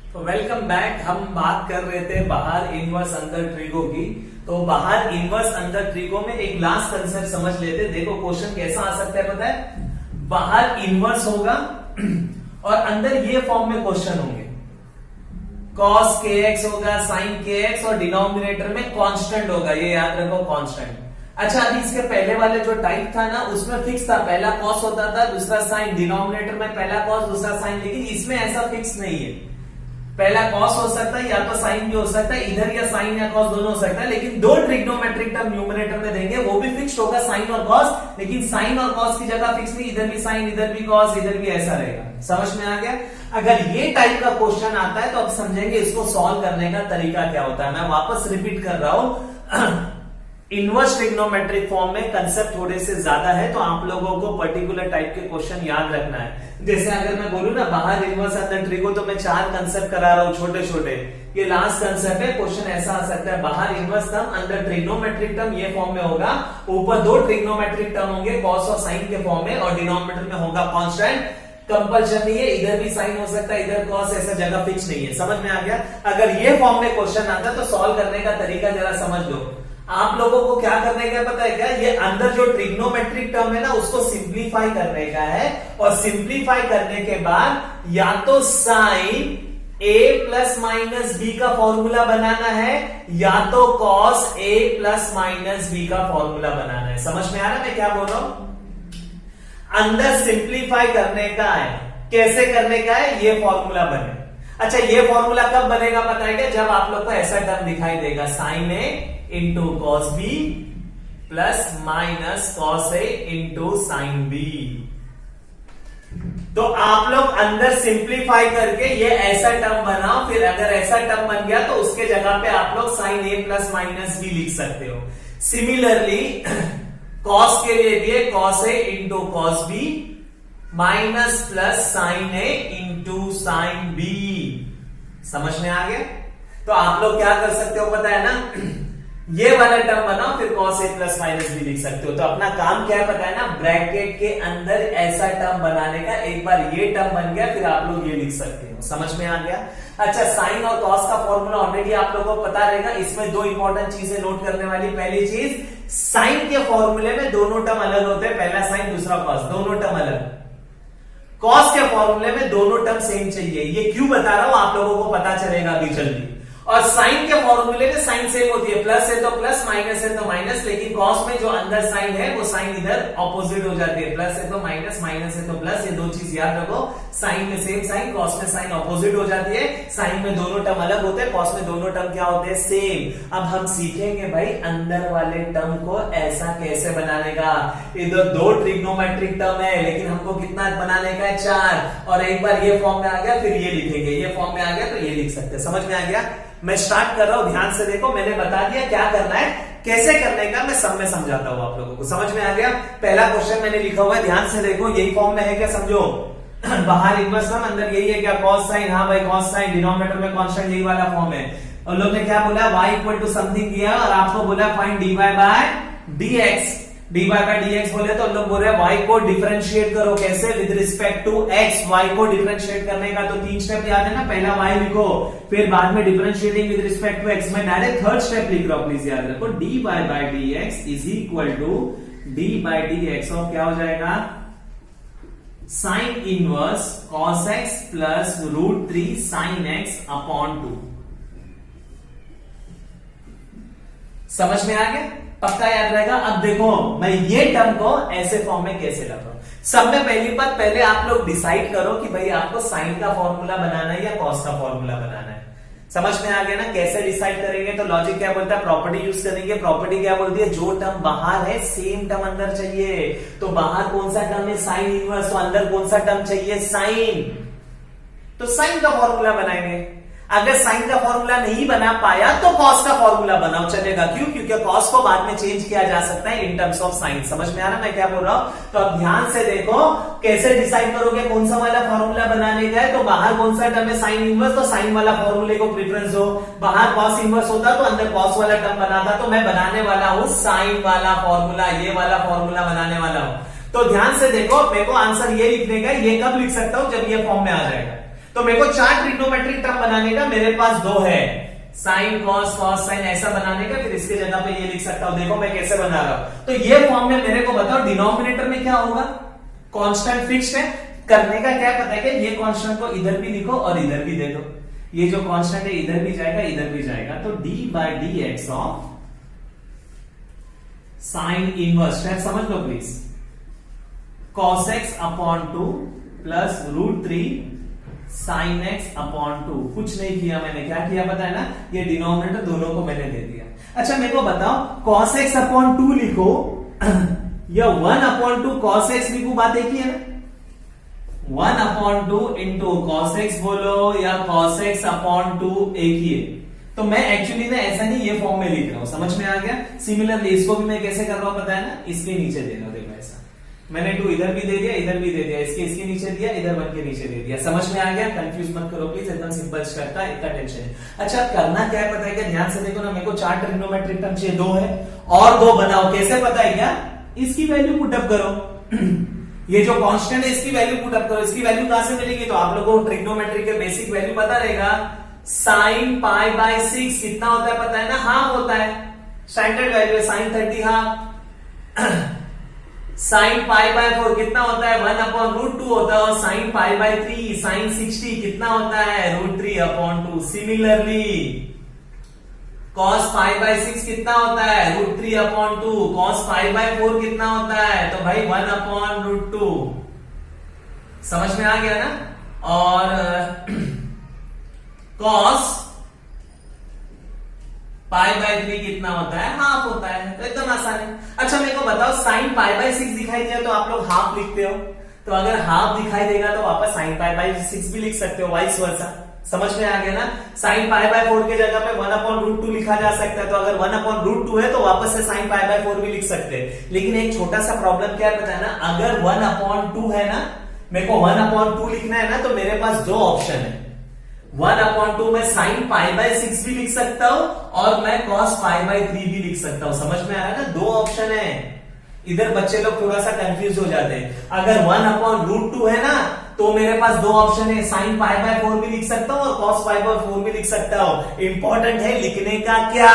तो welcome back. हम बात कर रहे थे बाहर इनवर्स अंदर ट्रिगो की। तो बाहर इनवर्स अंदर ट्रिगो में एक लास्ट कंसेप्ट समझ लेते। देखो क्वेश्चन कैसा आ सकता है पता है। बाहर इनवर्स होगा और अंदर ये फॉर्म में क्वेश्चन होंगे, cos kx होगा, sin kx और डिनोमिनेटर में कांस्टेंट होगा। ये याद रखो, कांस्टेंट। अच्छा, अभी इसके पहले वाले जो टाइप था ना, उसमें फिक्स था, पहला cos होता था, दूसरा sin। डिनोमिनेटर में पहला cos दूसरा sin, लेकिन इसमें ऐसा फिक्स नहीं है। पहला cos हो सकता है या तो sin भी हो सकता है, इधर या sin या cos दोनों हो सकता है, लेकिन दो ट्रिग्नोमेट्रिक टर्म न्यूमरेटर में देंगे, वो भी फिक्स्ड होगा sin और cos। लेकिन sin और cos की जगह फिक्स नहीं, इधर भी sin इधर भी cos इधर भी, ऐसा रहेगा। समझ में आ गया। अगर ये टाइप का क्वेश्चन आता है तो अब समझेंगे इसको सॉल्व करने का तरीका क्या होता है। मैं वापस रिपीट कर रहा हूं, इनवर्स ट्रिग्नोमेट्रिक फॉर्म में कंसेप्ट थोड़े से ज्यादा है, तो आप लोगों को पर्टिकुलर टाइप के क्वेश्चन याद रखना है। जैसे अगर मैं बोलूं ना बाहर इनवर्स अंदर ट्रिगो, तो मैं 4 कंसेप्ट करा रहा हूं छोटे छोटे। ये लास्ट कंसेप्ट है। क्वेश्चन ऐसा आ सकता है, बाहर इनवर्स टर्म अंदर ट्रिग्नोमेट्रिक टर्म, ये फॉर्म में होगा। ऊपर 2 ट्रिग्नोमेट्रिक टर्म होंगे cos और sin के फॉर्म में, और डिनोमिनेटर में होगा कांस्टेंट। कंपल्शन नहीं है, इधर भी साइन हो सकता है इधर cos, ऐसा जगह फिक्स नहीं है। समझ में आ गया। अगर ये फॉर्म में क्वेश्चन आता है तो सॉल्व करने का तरीका जरा समझ लो। आप लोगों को क्या करने का पता है क्या, ये अंदर जो ट्रिग्नोमेट्रिक टर्म है ना, उसको सिंप्लीफाई करने का है। और सिंप्लीफाई करने के बाद या तो sine a plus minus B का फॉर्मूला बनाना है, या तो cos a plus minus B का फॉर्मूला बनाना है। समझ में आ रहा है मैं क्या बोल रहा हूं। अंदर सिंप्लीफाई करने का है। कैसे करने का है, ये फॉर्मूला बने। अच्छा, ये फॉर्मूला कब बनेगा पता है क्या, जब आप लोग को ऐसा टर्म दिखाई देगा, sine A into cos B plus minus cos A into sine B. तो आप लोग अंदर सिंप्लीफाई करके ये ऐसा टर्म बनाओ। फिर अगर ऐसा टर्म बन गया तो उसके जगह पे आप लोग sine A plus minus B लिख सकते हो। सिमिलरली कॉस के लिए भी cos A into cos B minus plus sine A into sine B. समझ में आ गया। तो आप लोग क्या कर सकते हो पता है ना, ये वाला टर्म बनाओ, फिर cos a प्लस माइनस भी लिख सकते हो। तो अपना काम क्या है पता है ना, ब्रैकेट के अंदर ऐसा टर्म बनाने का। एक बार ये टर्म बन गया फिर आप लोग ये लिख सकते हो। समझ में आ गया। अच्छा, साइन और cos का फॉर्मूला ऑलरेडी आप लोगों को पता रहेगा। इसमें 2 इंपॉर्टेंट चीजें नोट करने वाली। पहली चीज, साइन के फॉर्मूले में दोनों टर्म अलग होते हैं, पहला साइन दूसरा cos, दोनों टर्म अलग। cos के फॉर्मूले में दोनों टर्म सेम चाहिए। ये क्यों बता रहा हूं, आप लोगों को पता चलेगा अभी जल्दी। और साइन के फॉर्मूले में साइन सेम होती है, प्लस है तो प्लस, माइनस है तो माइनस। लेकिन कॉस में जो अंदर साइन है वो साइन इधर ऑपोजिट हो जाती है, प्लस है तो माइनस, माइनस है तो प्लस। ये 2 चीज याद रखो। साइन में सेम साइन, कॉस में साइन ऑपोजिट हो जाती है। साइन में दोनों टर्म अलग होते हैं, कॉस में दोनों टर्म क्या होते हैं, सेम। अब हम सीखेंगे भाई अंदर वाले टर्म को ऐसा कैसे बनाने का। इधर 2 ट्रिग्नोमेट्रिक टर्म है, लेकिन हमको कितना बनाने का है, 4। और एक बार ये फॉर्म में आ गया फिर ये लिखेंगे, ये फॉर्म में आ गया तो ये लिख सकते हैं। समझ में आ गया। मैं स्टार्ट कर रहा हूं, ध्यान से देखो। मैंने बता दिया क्या करना है, कैसे करने का मैं सब में समझाता हूं आप लोगों को। समझ में आ गया। पहला क्वेश्चन मैंने लिखा हुआ है, ध्यान से देखो। यही फॉर्म में है क्या, समझो। बाहर इनवर्स टर्म, अंदर यही है क्या, cos sin। हाँ भाई cos sin, डिनोमिनेटर में कांस्टेंट, यही वाला फॉर्म है। और लोग ने क्या बोला, y इक्वल टू समथिंग किया और आपको बोला find dy by dx। dy by dx बोले तो लोग बोल रहे हैं y को डिफरेंशिएट करो। कैसे, with respect to x। y को डिफरेंशिएट करने का तो 3 स्टेप याद है ना। पहला y लिखो, फिर बाद में differentiating with respect to x। मैं डायरेक्ट 3rd स्टेप लिख रहा हूं, प्लीज याद रखो। dy by dx is equal to d by dx और क्या हो जाएगा, sine inverse cos x plus √3 sin x upon 2। समझ में आ गया, पक्का याद रहेगा। अब देखो मैं ये टर्म को ऐसे फॉर्म में कैसे ला रहा हूं। सब में पहली बात, पहले आप लोग डिसाइड करो कि भाई आपको साइन का फॉर्मूला बनाना है या कॉस का फॉर्मूला बनाना है। समझ में आ गया ना। कैसे डिसाइड करेंगे, तो लॉजिक क्या बोलता है, प्रॉपर्टी यूज करेंगे। प्रॉपर्टी क्या बोलती है, जो टर्म बाहर है सेम टर्म अंदर चाहिए। तो बाहर कौन सा टर्म है, साइन इनवर्स, तो अंदर कौन सा टर्म चाहिए, साइन। तो साइन का फॉर्मूला बनाएंगे। अगर साइन का फॉर्मूला नहीं बना पाया तो कॉस का फॉर्मूला बनाओ, चलेगा। क्यों, क्योंकि कॉस को बाद में चेंज किया जा सकता है इन टर्म्स ऑफ साइन। समझ में आ रहा मैं क्या बोल रहा हूं। तो अब ध्यान से देखो कैसे डिसाइड करोगे कौन सा वाला फॉर्मूला बनाने का है। तो बाहर कौन सा टर्म है, साइन इनवर्स, तो साइन वाला फॉर्मूले को प्रेफरेंस दो। बाहर कॉस इनवर्स होता तो अंदर कॉस वाला टर्म बनाता। तो मैं बनाने वाला हूं साइन वाला फॉर्मूला, ये वाला फॉर्मूला बनाने वाला हूं। तो ध्यान से देखो, मेरे को आंसर ये लिखने का, ये कब लिख सकता हूं, जब ये फॉर्म में आ जाएगा। तो तो मेरे को 4 ट्रिग्नोमेट्रिक टर्म बनाने का मेरे पास 2 है, साइन कॉस कॉस साइन, ऐसा बनाने का। फिर इसके जगह पे ये लिख सकता हूं, देखो मैं कैसे बना रहा हूं। तो ये फॉर्म में मेरे को बताओ डिनोमिनेटर में क्या होगा, कांस्टेंट फिक्स्ड है। करने का क्या पता है कि ये कांस्टेंट को इधर भी लिखो और इधर भी दे दो, ये जो कांस्टेंट है इधर भी जाएगा इधर भी जाएगा। तो d by D x of sine inverse, समझ लो please, cos x upon 2 plus √3 sin x upon 2। कुछ नहीं किया मैंने, क्या किया पता है ना, ये डिनोमिनेटर दोनों को मैंने दे दिया। अच्छा मेरे को बताओ cos x अपॉन 2 लिखो या 1 अपॉन 2 cos x लिखो, बात एक ही है ना। 1 अपॉन 2 इंटू cos x बोलो या cos x अपॉन 2 एक ही है। तो मैं एक्चुअली ना ऐसा नहीं ये फॉर्म में लिख रहा हूं, समझ में आ गया। सिमिलरली इसको भी मैं कैसे कर रहा हूं पता है ना, इसके नीचे दे रहा हूं, देखो ऐसा मैंने 2 इधर भी दे दिया इधर भी दे दिया, इसके नीचे दिया इधर 1 के नीचे दे दिया। समझ में आ गया, कंफ्यूज मत करो प्लीज, एकदम सिंपल स्टेप का, इतना टेंशन है। अच्छा करना क्या है पता है क्या, ध्यान से देखो ना, मेरे को 4 ट्रिग्नोमेट्रिक टर्म चाहिए, 2 है और 2 बनाओ। कैसे पता है क्या, इसकी वैल्यू पुट अप करो ये जो कांस्टेंट है इसकी वैल्यू पुट अप करो। इसकी वैल्यू कहां से मिलेगी, तो आप लोगों को ट्रिग्नोमेट्री के बेसिक वैल्यू पता रहेगा। साइन पाई बाय 6 कितना होता है पता है ना, हाफ होता है, स्टैंडर्ड वैल्यू है sine 30 half. Sine pi by 4 कितना होता है, 1 अपॉन √2 होता है। और साइन पाई बाय 3 साइन 60 कितना होता है, √3 upon 2। Similarly cos pi by 6 कितना होता है, √3 अपॉन 2। cos पाई बाय 4 कितना होता है, तो भाई 1 अपॉन √2। समझ में आ गया ना। और cos पाई बाय 3 कितना होता है, हाफ होता है। तो एकदम आसान है। अच्छा मेरे को बताओ साइन पाई बाय 6 दिखाई दिया तो आप लोग हाफ लिखते हो, तो अगर हाफ दिखाई देगा तो वापस साइन पाई बाय 6 भी लिख सकते हो, वाइस वर्सा। समझ में आ गया ना। साइन पाई बाय 4 के जगह पे 1 अपॉन √2 लिखा जा सकता है, तो अगर 1 अपॉन √2 है तो वापस से साइन पाई बाय 4 भी लिख सकते हैं। लेकिन एक छोटा सा प्रॉब्लम क्या है पता है ना, अगर 1 अपॉन 2 है ना, मेरे को 1 अपॉन 2 लिखना है ना, तो मेरे पास 2 ऑप्शन है। 1 अपॉन 2 में साइन पाई बाय 6 भी लिख सकता हूं और मैं cos पाई बाय 3 भी लिख सकता हूं। समझ में आ रहा है ना, 2 ऑप्शन है। इधर बच्चे लोग थोड़ा सा कंफ्यूज हो जाते हैं। अगर 1 अपॉन √2 है ना, तो मेरे पास 2 ऑप्शन है, साइन पाई बाय 4 भी लिख सकता हूं और cos पाई बाय 4 भी लिख सकता हूं। इंपॉर्टेंट है लिखने का क्या,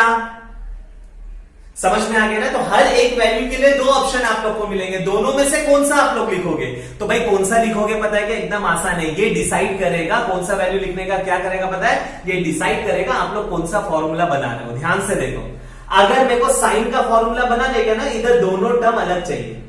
समझ में आ गया ना। तो हर एक वैल्यू के लिए 2 ऑप्शन आप लोग को मिलेंगे, दोनों में से कौन सा आप लोग लिखोगे। तो भाई कौन सा लिखोगे पता है कि एकदम आसान है, ये डिसाइड करेगा कौन सा वैल्यू लिखने का, क्या करेगा पता है, ये डिसाइड करेगा आप लोग कौन सा फॉर्मूला बना रहे हो। ध्यान से देखो, अगर मेरे को साइन का फॉर्मूला बना देगा ना, इधर दोनों टर्म अलग चाहिए,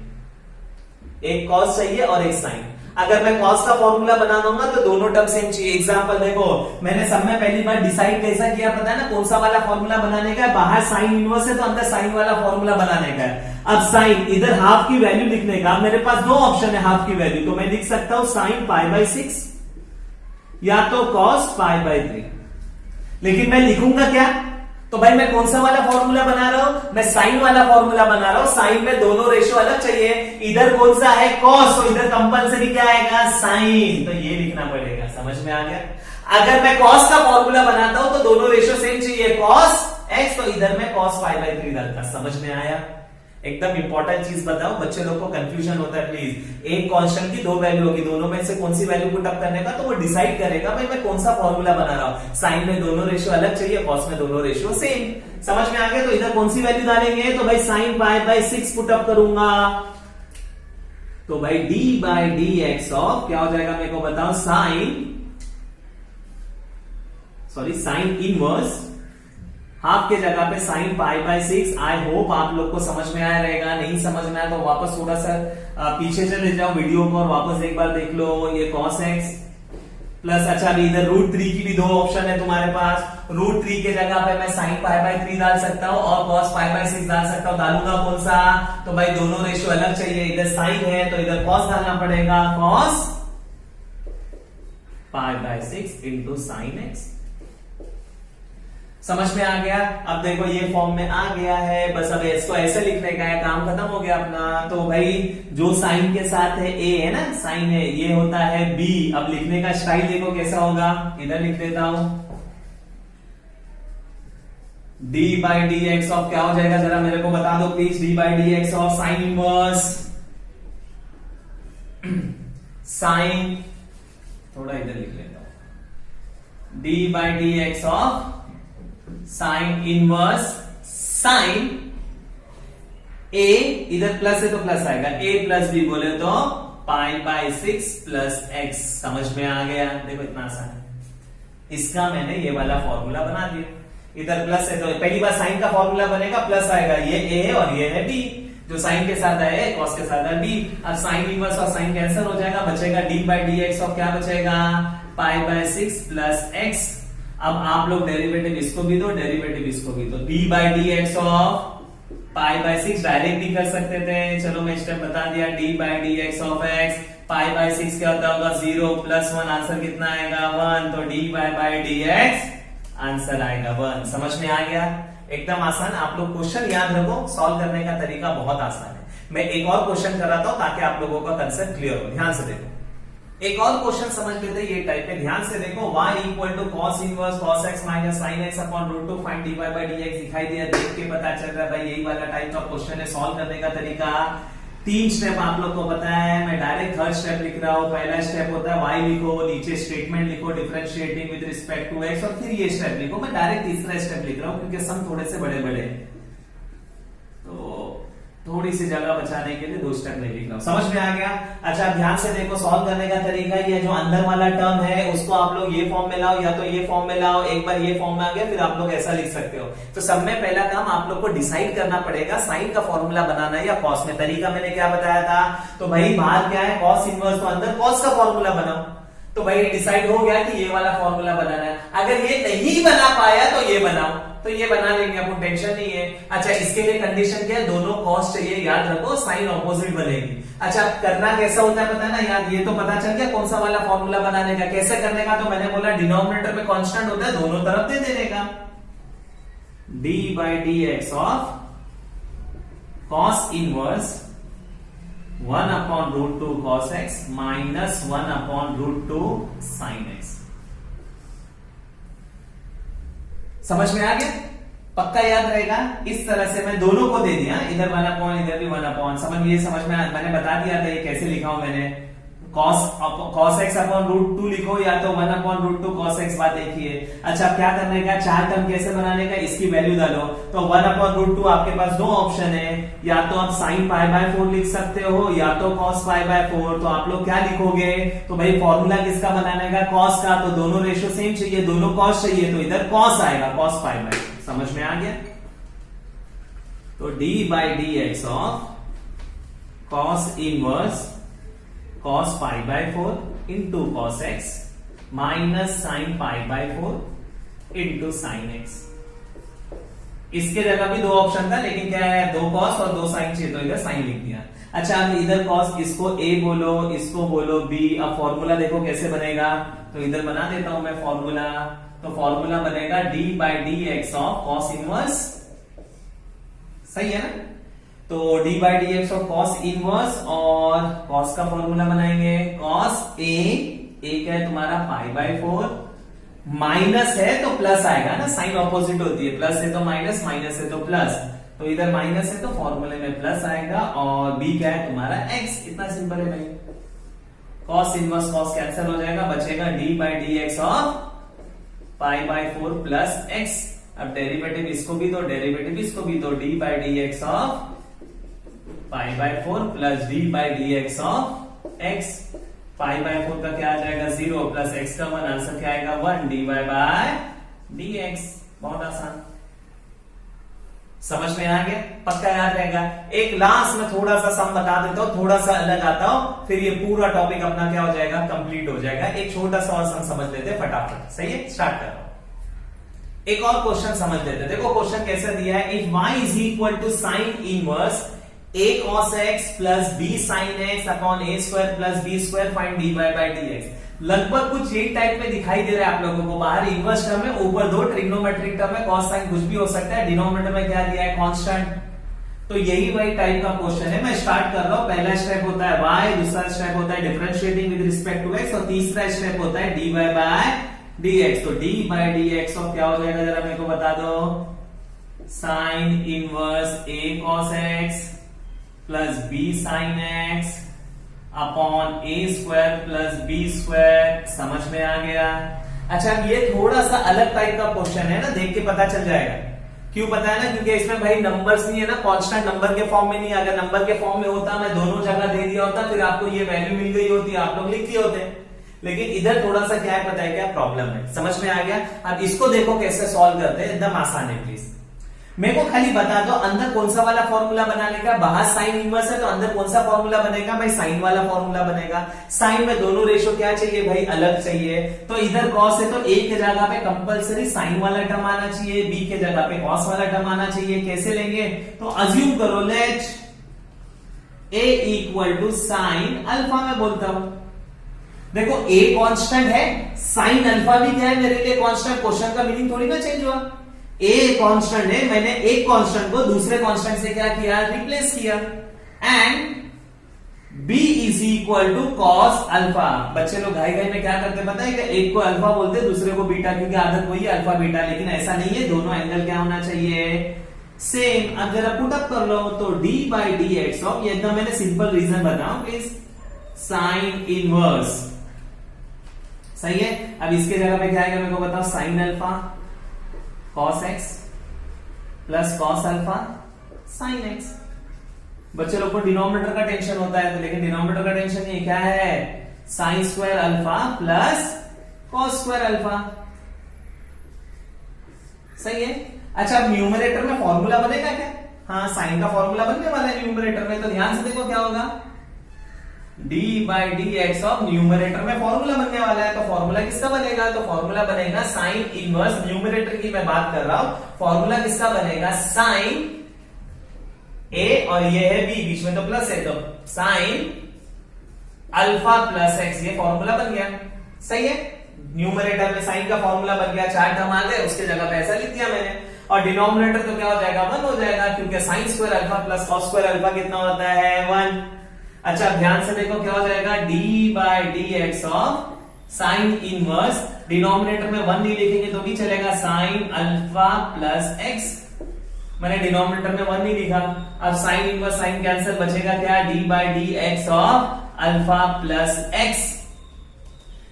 एक cos चाहिए और एक साइन। अगर मैं cos का फॉर्मूला बना दूंगा तो दोनों टर्म सेम चाहिए। एग्जांपल देखो, मैंने सब में पहली बार डिसाइड कैसा किया पता है ना, कौन सा वाला फॉर्मूला बनाने का है। बाहर साइन इनवर्स है तो अंदर साइन वाला फॉर्मूला बनाने का है। अब साइन इधर हाफ की वैल्यू लिखने का, अब मेरे पास 2 ऑप्शन है हाफ की वैल्यू, तो मैं लिख सकता हूं साइन पाई बाय 6 या तो cos पाई बाय 3। लेकिन मैं लिखूंगा क्या, तो भाई मैं कौन सा वाला फॉर्मूला बना रहा हूं, मैं साइन वाला फॉर्मूला बना रहा हूं। साइन में दोनों रेशियो अलग चाहिए, इधर कौन सा है cos, तो इधर कंपलसरी क्या आएगा, साइन, तो ये लिखना पड़ेगा। समझ में आ गया। अगर मैं cos का फॉर्मूला बनाता हूं तो दोनों रेशियो सेम चाहिए, cos x, तो इधर मैं cos पाई बाय 3 डालता। समझ में आया। एकदम इंपॉर्टेंट चीज बताओ, बच्चे लोग को कंफ्यूजन होता है प्लीज। एक कांस्टेंट की 2 वैल्यू होगी, दोनों में से कौन सी वैल्यू पुट अप करने का, तो वो डिसाइड करेगा भाई मैं कौन सा फॉर्मूला बना रहा हूं। साइन में दोनों रेशियो अलग चाहिए, कॉस में दोनों रेशियो सेम। समझ में आ गया। तो इधर कौन सी वैल्यू डालेंगे, तो भाई sine pi by 6 put up करूंगा, तो भाई d by D x of क्या हो जाएगा मेरे को बताओ, साइन इनवर्स हाफ के जगह पे sign pi by 6। I hope आप लोग को समझ में आया रहेगा, नहीं समझ में आया तो वापस थोड़ा सा पीछे चले जाओ वीडियो को और वापस एक बार देख लो। ये cos x प्लस, अच्छा अभी इधर √3 की भी 2 ऑप्शन है तुम्हारे पास। √3 के जगह पे मैं साइन पाई बाय 3 डाल सकता हूं और cos पाई बाय 6 डाल सकता हूं। डालूंगा कौन सा, तो भाई दोनों रेशियो अलग चाहिए, इधर साइन है तो इधर cos डालना पड़ेगा, cos pi by 6 into sine x। समझ में आ गया। अब देखो ये फॉर्म में आ गया है, बस अब इसको ऐसे लिखने का है, काम खत्म हो गया अपना। तो भाई जो साइन के साथ है a है ना, साइन है, ये होता है b। अब लिखने का स्टाइल देखो कैसा होगा, इधर लिख देता हूं, d by D x of क्या हो जाएगा, जरा मेरे को बता दो please. d by D x of sine inverse sine, थोड़ा इधर लिख लेता हूं, d by D x of sine inverse sine A, इधर प्लस है तो प्लस आएगा, ए प्लस बी बोले तो पाई बाई 6 प्लस एक्स। समझ में आ गया? देखो इतना आसान है। इसका मैंने ये वाला फॉर्मूला बना दिया, इधर प्लस है तो पहली बार साइन का फॉर्मूला बनेगा, प्लस आएगा, ये ए है और ये है बी, जो साइन के साथ है कॉस के साथ है बी। अब साइन इनवर्स और साइन कैंसिल हो जाएगा, बचेगा D by D x of क्या बचेगा, पाई बाई 6 प्लस एक्स। अब आप लोग डेरिवेटिव इसको भी दो, डेरिवेटिव इसको भी दो, D by D x of pi by 6 direct भी कर सकते थे, चलो मैं स्टेप बता दिया, D by D x of x, pi by 6 क्या होता होगा 0 प्लस 1, आंसर कितना आएगा 1, तो D by D x answer आएगा 1। समझ में आ गया? एकदम आसान। आप लोग क्वेश्चन याद रखो, सॉल्व करने का तरीका बहुत आसान है। मैं एक और क्वेश्चन कराता हूं ताकि आप लोगों का कंसेप्ट क्लियर हो। ध्यान से देखो, एक और क्वेश्चन समझ लेते हैं ये टाइप में। ध्यान से देखो, y equal to cos inverse cos X minus sine X upon root 2 find D Y by D X दिखाई दिया, देख के पता चल रहा है भाई यही वाला टाइप का क्वेश्चन है। सॉल्व करने का तरीका 3 स्टेप आप लोग को पता है, मैं डायरेक्ट थर्ड स्टेप लिख रहा हूं। पहला स्टेप होता है y लिखो, नीचे स्टेटमेंट लिखो differentiating with respect to x, और फिर ये स्टेप लिखो। मैं डायरेक्ट तीसरा स्टेप लिख रहा हूं क्योंकि सम थोड़े से बड़े बड़े, तो थोड़ी सी जगह बचाने के लिए 2 स्टेप नहीं लिख रहा हूं। समझ में आ गया? अच्छा ध्यान से देखो, सॉल्व करने का तरीका ये जो अंदर वाला टर्म है उसको आप लोग ये फॉर्म में लाओ या तो ये फॉर्म में लाओ। एक बार ये फॉर्म में आ गया फिर आप लोग ऐसा लिख सकते हो। तो सब में पहला काम आप लोग को डिसाइड करना पड़ेगा साइन का फॉर्मूला बनाना है या कॉस में। तरीका मैंने क्या बताया था, तो भाई बाहर क्या है कॉस इनवर्स, तो अंदर कॉस का फॉर्मूला बनाओ। तो भाई डिसाइड हो गया कि ये वाला फॉर्मूला बनाना है। अगर ये नहीं बना पाया तो ये बनाओ, तो ये बना लेंगे, आपको टेंशन नहीं है। अच्छा इसके लिए कंडीशन क्या है, दोनों कॉस चाहिए, याद रखो साइन ऑपोजिट बनेगी। अच्छा करना कैसा होता है पता है ना याद, ये तो पता चल गया कौन सा वाला फॉर्मूला बनाने का। कैसे करने का, तो मैंने बोला डिनोमिनेटर में कांस्टेंट होता है, दोनों तरफ दे देने का, D by D x of cos inverse 1 upon root 2 cos X minus 1 upon root 2 sine X. समझ में आ गया? पक्का याद रहेगा। इस तरह से मैं दोनों को दे दिया, इधर 1 अपॉन इधर भी 1 अपॉन। समझ में मैंने बता दिया था ये कैसे लिखा हूं मैंने, कॉस एक्स अपॉन रूट 2 लिखो या तो 1 अपॉन रूट 2 कॉस एक्स, बात देखिए। अच्छा क्या करने का, 4 टर्म कैसे बनाने का, इसकी वैल्यू डालो। तो 1 अपॉन रूट 2 आपके पास 2 ऑप्शन है, या तो आप साइन पाई बाय 4 लिख सकते हो या तो कॉस पाई बाय 4। तो आप लोग क्या लिखोगे, तो भाई फॉर्मूला किसका बनाने का, कॉस का। तो दोनों रेशियो सेम चाहिए, दोनों कॉस चाहिए, तो इधर कॉस आएगा, कॉस पाई बाय। समझ में आ गया? तो D by D x of cos inverse cos pi by 4 into cos X minus sign pi by 4 into sine x. इसके जगह भी 2 ऑप्शन था, लेकिन क्या है 2 कॉस और 2 साइन चाहिए, तो इधर साइन लिख दिया। अच्छा अब इधर कॉस, इसको a बोलो, इसको बोलो b। अब फॉर्मूला देखो कैसे बनेगा, तो इधर बना देता हूं मैं फॉर्मूला। तो फॉर्मूला बनेगा D by D x of cos inverse, सही है ना। तो D by D x of cos inverse, और कॉस का फॉर्मूला बनाएंगे कॉस ए क्या है तुम्हारा पाई बाय 4, माइनस है तो प्लस आएगा ना, साइन ऑपोजिट होती है, प्लस है तो माइनस, माइनस है तो प्लस, तो इधर माइनस है तो फॉर्मूले में प्लस आएगा, और बी क्या है तुम्हारा एक्स। इतना सिंपल है भाई। कॉस इनवर्स कॉस कैंसिल हो जाएगा, बचेगा D by D x of pi by 4 plus x. अब डेरिवेटिव इसको भी दो, डेरिवेटिव इसको भी दो, D by D x of pi by 4 plus D by D x of x. Pi by 4 का क्या आ जाएगा 0 प्लस एक्स का 1, आंसर क्या आएगा 1 D Y by D X. बहुत आसान, समझ में आ गया, पक्का याद रहेगा। एक लास्ट में थोड़ा सा सम बता देता हूं, थोड़ा सा अलग आता हूं, फिर ये पूरा टॉपिक अपना क्या हो जाएगा, कंप्लीट हो जाएगा। एक छोटा सा और सम समझ लेते फटाफट, सही है, स्टार्ट कर रहा हूं। एक और क्वेश्चन समझ लेते। देखो क्वेश्चन कैसे दिया है, if y is equal to sine inverse a cos x plus b sin x upon a square plus b square find dy by dx। लगभग कुछ यही टाइप में दिखाई दे रहा है आप लोगों को। बाहर इनवर्स टर्म है, ऊपर 2 ट्रिग्नोमेट्रिक टर्म है, cos sin कुछ भी हो सकता है, डिनोमिनेटर में क्या दिया है कांस्टेंट। तो यही वही टाइप का क्वेश्चन है। मैं स्टार्ट कर रहा हूं। पहला स्टेप होता है y, दूसरा स्टेप होता है differentiating with respect to x, और तीसरा स्टेप होता है dy बाई dx। तो d बाई dx ऑफ क्या हो जाएगा, जरा मेरे को बता दो, sine inverse a cos x plus B sine X upon A square plus B square. समझ में आ गया। अच्छा, ये थोड़ा सा अलग टाइप का क्वेश्चन है ना, देख के पता चल जाएगा। क्यों पता है ना, क्योंकि इसमें भाई नंबर्स नहीं है ना, कांस्टेंट नंबर के फॉर्म में नहीं है। अगर नंबर के फॉर्म में होता, मैं दोनों जगह दे दिया होता, फिर आपको ये वैल्यू मिल गई होती, आप लोग लिख दिए होते। लेकिन इधर थोड़ा सा क्या है पता है, क्या प्रॉब्लम है, समझ में आ गया। अब इसको देखो कैसे सॉल्व करते हैं, एकदम आसान है। प्लीज मेरे को खाली बता दो अंदर कौन सा वाला फॉर्मूला बनाने का। बाहर साइन इनवर्स है तो अंदर कौन सा फॉर्मूला बनेगा भाई, साइन वाला फॉर्मूला बनेगा। साइन में दोनों रेशो क्या चाहिए भाई, अलग चाहिए। तो इधर कॉस है तो ए के जगह पे कंपलसरी साइन वाला टर्म आना चाहिए, बी के जगह पे कॉस वाला टर्म आना चाहिए। कैसे लेंगे, तो अज्यूम करो, let A equal to sine alpha में बोलता हूं। देखो ए कांस्टेंट है, साइन अल्फा भी क्या है मेरे लिए कांस्टेंट। क्वेश्चन का मीनिंग थोड़ी ना चेंज हुआ। ए कांस्टेंट है, मैंने एक कांस्टेंट को दूसरे कांस्टेंट से क्या किया, रिप्लेस किया। And B is equal to cos alpha. बच्चे लोग घाई घाई में क्या करते पता है, कि एक को अल्फा बोलते दूसरे को बीटा, क्योंकि आदत वही अल्फा बीटा। लेकिन ऐसा नहीं है, दोनों एंगल क्या होना चाहिए, सेम। अब जरा पुट अप कर लो, तो D by D x of, ये एकदम मैंने सिंपल रीजन बताऊं प्लीज, साइन इनवर्स। सही है। अब इसके जगह पे क्या आएगा मेरे को बताओ, sine alpha cos x plus cos alpha sine x. बच्चे लोग को डिनोमिनेटर का टेंशन होता है, तो लेकिन डिनोमिनेटर का टेंशन नहीं, क्या है, sine square alpha plus cos square alpha. सही है। अच्छा, अब न्यूमरेटर में फॉर्मूला बनेगा क्या, हाँ साइन का फॉर्मूला बनने वाला है न्यूमरेटर में। तो ध्यान से देखो क्या होगा, D by D x of, numerator में फॉर्मूला बनने वाला है। तो फॉर्मूला किसका बनेगा, तो फॉर्मूला बनेगा साइन इनवर्स, न्यूमरेटर की मैं बात कर रहा हूं। फॉर्मूला किसका बनेगा, साइन ए और ये है बी, बीच में तो प्लस है, तो साइन अल्फा प्लस एक्स, ये फॉर्मूला बन गया। सही है। न्यूमरेटर में साइन का फॉर्मूला बन गया, 4 टर्म आ गए, उसके जगह पे ऐसा लिख दिया मैंने। और डिनोमिनेटर तो क्या हो जाएगा, 1 हो जाएगा, क्योंकि sine square alpha plus cos square alpha कितना होता है, 1। अच्छा, ध्यान से देखो क्या हो जाएगा, D by D x of sine inverse, denominator में 1 नहीं लिखेंगे तो भी चलेगा, साइन अल्फा प्लस एक्स। मैंने डिनोमिनेटर में 1 नहीं लिखा। अब साइन इनवर्स साइन कैंसिल, बचेगा क्या, D by D x of alpha plus x.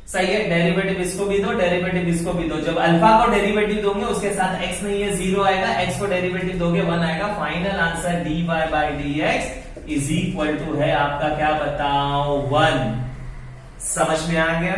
सही है। डेरिवेटिव इसको भी दो, डेरिवेटिव इसको भी दो। जब अल्फा को डेरिवेटिव दोगे उसके साथ एक्स नहीं है, 0 आएगा। एक्स को डेरिवेटिव दोगे 1 आएगा। Final answer D Y by D X is equal to है आपका, क्या बताओ, 1। समझ में आ गया,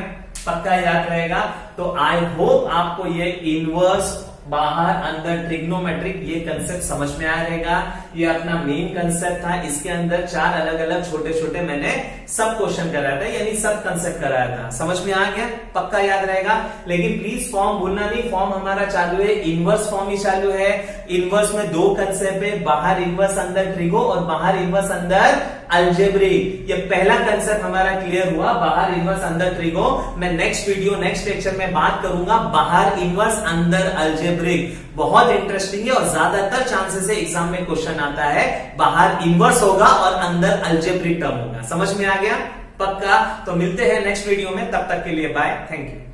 पक्का याद रहेगा। तो आई होप आपको ये इनवर्स बाहर अंदर ट्रिग्नोमेट्रिक ये कंसेप्ट समझ में आ रहेगा। ये अपना मेन कंसेप्ट था, इसके अंदर 4 अलग अलग छोटे छोटे मैंने सब क्वेश्चन कराया था, यानी सब कंसेप्ट कराया था। समझ में आ गया, पक्का याद रहेगा। लेकिन प्लीज फॉर्म भूलना नहीं, फॉर्म हमारा चालू है, इनवर्स फॉर्म ही चालू है। इनवर्स में 2 कंसेप्ट है, बाहर इनवर्स अंदर ट्रिगो और बाहर इनवर्स अंदर अलजेब्रिक। ये पहला कंसेप्ट हमारा क्लियर हुआ, बाहर इनवर्स अंदर ट्रिगो। मैं नेक्स्ट वीडियो नेक्स्ट लेक्चर में बात करूंगा बाहर इनवर्स अंदर अलजेब्रिक। बहुत इंटरेस्टिंग है और ज्यादातर चांसेस है एग्जाम में क्वेश्चन आता है बाहर इनवर्स होगा और अंदर अलजेब्रिक टर्म होगा। समझ में आ गया, पक्का। तो मिलते हैं नेक्स्ट वीडियो में, तब तक के लिए बाय, थैंक यू।